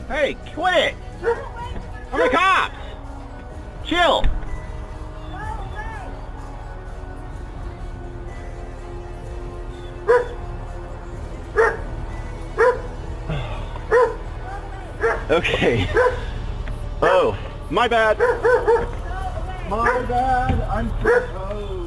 Hey, quit it! I'm the cops! Chill! Okay. Oh, my bad. My bad, I'm so